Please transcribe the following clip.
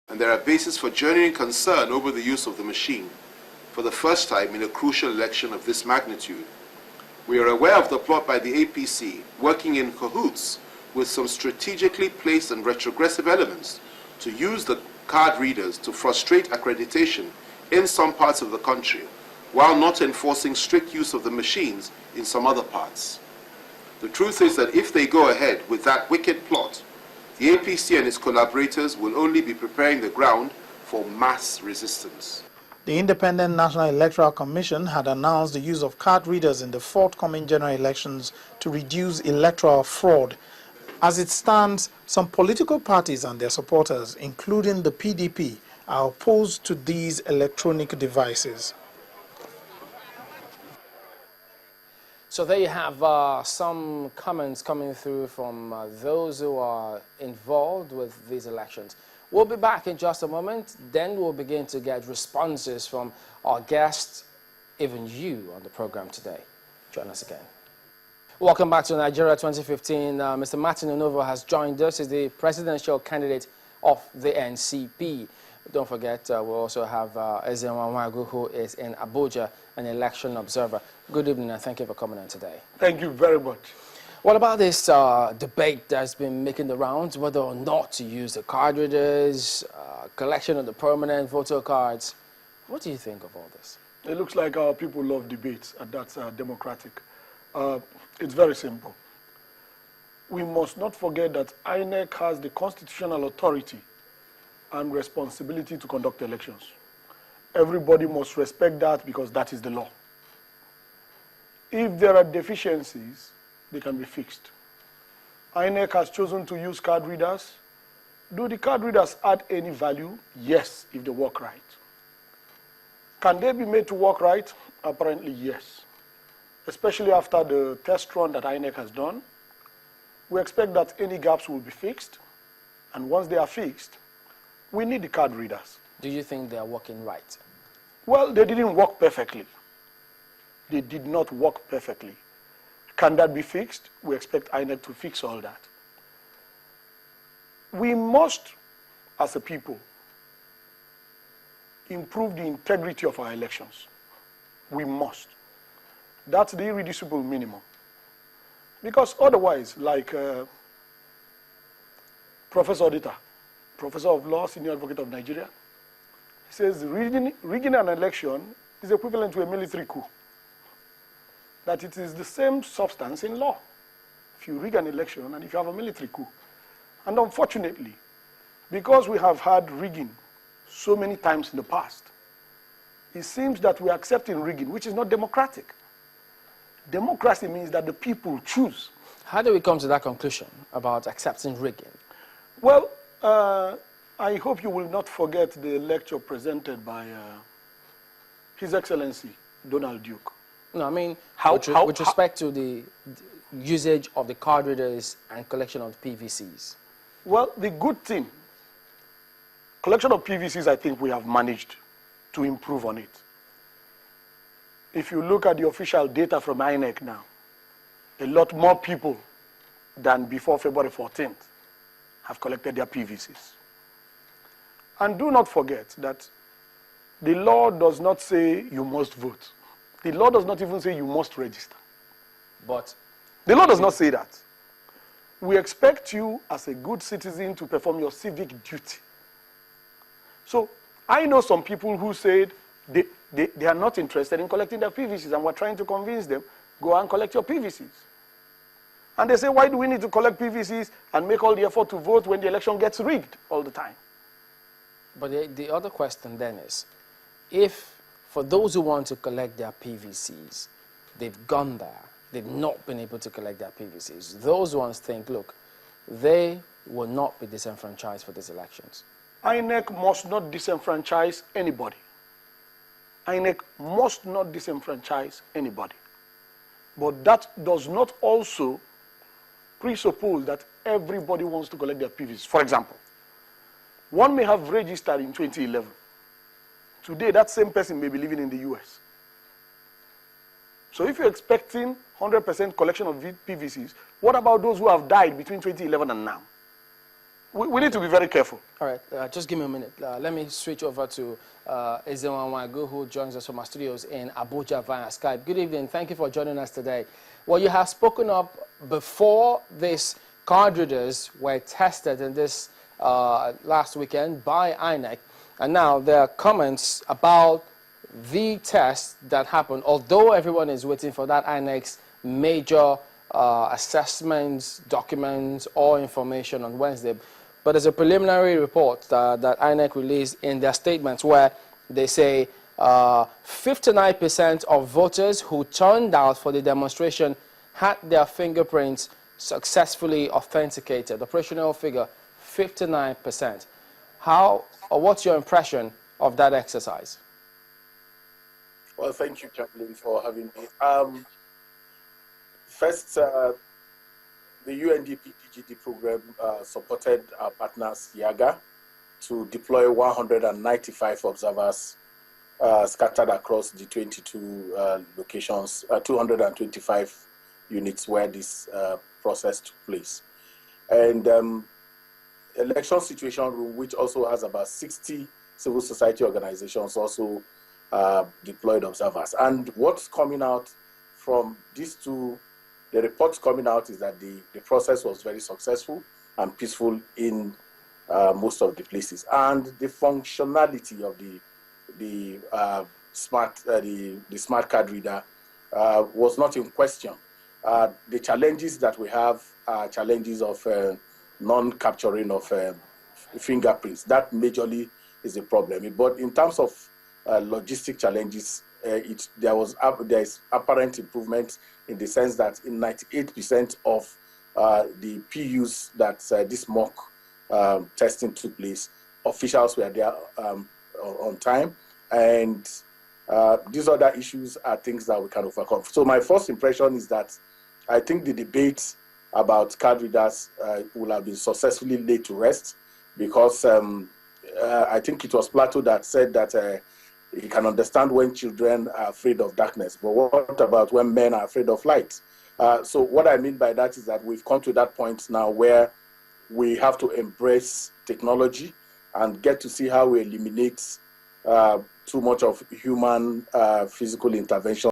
and there are bases for genuine concern over the use of the machine for the first time in a crucial election of this magnitude. We are aware of the plot by the APC, working in cahoots with some strategically placed and retrogressive elements to use the card readers to frustrate accreditation in some parts of the country, while not enforcing strict use of the machines in some other parts. The truth is that if they go ahead with that wicked plot, the APC and its collaborators will only be preparing the ground for mass resistance. The Independent National Electoral Commission had announced the use of card readers in the forthcoming general elections to reduce electoral fraud. As it stands, some political parties and their supporters, including the PDP, are opposed to these electronic devices. So there you have some comments coming through from those who are involved with these elections. We'll be back in just a moment, then we'll begin to get responses from our guests, even you on the program today. Join us again. Welcome back to Nigeria 2015. Mr. Martin Onovo has joined us as the presidential candidate of the NCP. Don't forget, we'll also have Ezenwa Nwagu, who is in Abuja, an election observer. Good evening and thank you for coming on today. Thank you very much. What about this debate that's been making the rounds, whether or not to use the card readers, collection of the permanent voter cards? What do you think of all this? It looks like our people love debates, and that's democratic. It's very simple. We must not forget that INEC has the constitutional authority and responsibility to conduct elections. Everybody must respect that because that is the law. If there are deficiencies, they can be fixed. INEC has chosen to use card readers. Do the card readers add any value? Yes, if they work right. Can they be made to work right? Apparently, yes. Especially after the test run that INEC has done. We expect that any gaps will be fixed. And once they are fixed, we need the card readers. Do you think they are working right? Well, they didn't work perfectly. They did not work perfectly. Can that be fixed? We expect INEC to fix all that. We must, as a people, improve the integrity of our elections. We must. That's the irreducible minimum. Because otherwise, like Professor Odita, Professor of Law, Senior Advocate of Nigeria, he says rigging an election is equivalent to a military coup. That it is the same substance in law. If you rig an election and if you have a military coup. And unfortunately, because we have had rigging so many times in the past, it seems that we are accepting rigging, which is not democratic. Democracy means that the people choose. How do we come to that conclusion about accepting rigging? Well, I hope you will not forget the lecture presented by His Excellency Donald Duke. No, I mean, with respect to the usage of the card readers and collection of PVCs. Well, the good thing, collection of PVCs, I think we have managed to improve on it. If you look at the official data from INEC now, a lot more people than before February 14th have collected their PVCs. And do not forget that the law does not say you must vote. The law does not even say you must register. But the law does not say that. We expect you as a good citizen to perform your civic duty. So I know some people who said they are not interested in collecting their PVCs, and we're trying to convince them, go and collect your PVCs. And they say, why do we need to collect PVCs and make all the effort to vote when the election gets rigged all the time? But the other question then is, if for those who want to collect their PVCs, they've gone there, they've not been able to collect their PVCs, those ones think, look, they will not be disenfranchised for these elections. INEC must not disenfranchise anybody. INEC must not disenfranchise anybody. But that does not also presuppose that everybody wants to collect their PVCs. For example, one may have registered in 2011. Today, that same person may be living in the US. So if you're expecting 100% collection of PVCs, what about those who have died between 2011 and now? we need to be very careful. All right, just give me a minute. Let me switch over to Ezenwa Nwagu, who joins us from our studios in Abuja via Skype. Good evening. Thank you for joining us today. Well, you have spoken up before these card readers were tested in this last weekend by INEC, and now there are comments about the test that happened, although everyone is waiting for that INEC's major assessments, documents, or information on Wednesday. But there's a preliminary report that INEC released in their statements where they say 59% of voters who turned out for the demonstration had their fingerprints successfully authenticated. Operational figure, 59%. How or what's your impression of that exercise? Well, thank you, Chaplain, for having me. First, the UNDP DGD program supported our partners, YAGA, to deploy 195 observers scattered across the 22 locations, 225 units where this process took place. And Election Situation Room, which also has about 60 civil society organizations, also deployed observers. And what's coming out from these two, the reports coming out is that the process was very successful and peaceful in most of the places. And the functionality of the smart card reader was not in question. The challenges that we have are challenges of non-capturing of fingerprints. That majorly is a problem. But in terms of logistic challenges, there is apparent improvement in the sense that in 98% of the PUs that this mock testing took place, officials were there on time, and these other issues are things that we can overcome. So my first impression is that I think the debate about card readers will have been successfully laid to rest, because I think it was Plato that said that he can understand when children are afraid of darkness, but what about when men are afraid of light? So what I mean by that is that we've come to that point now where we have to embrace technology and get to see how we eliminate too much of human physical intervention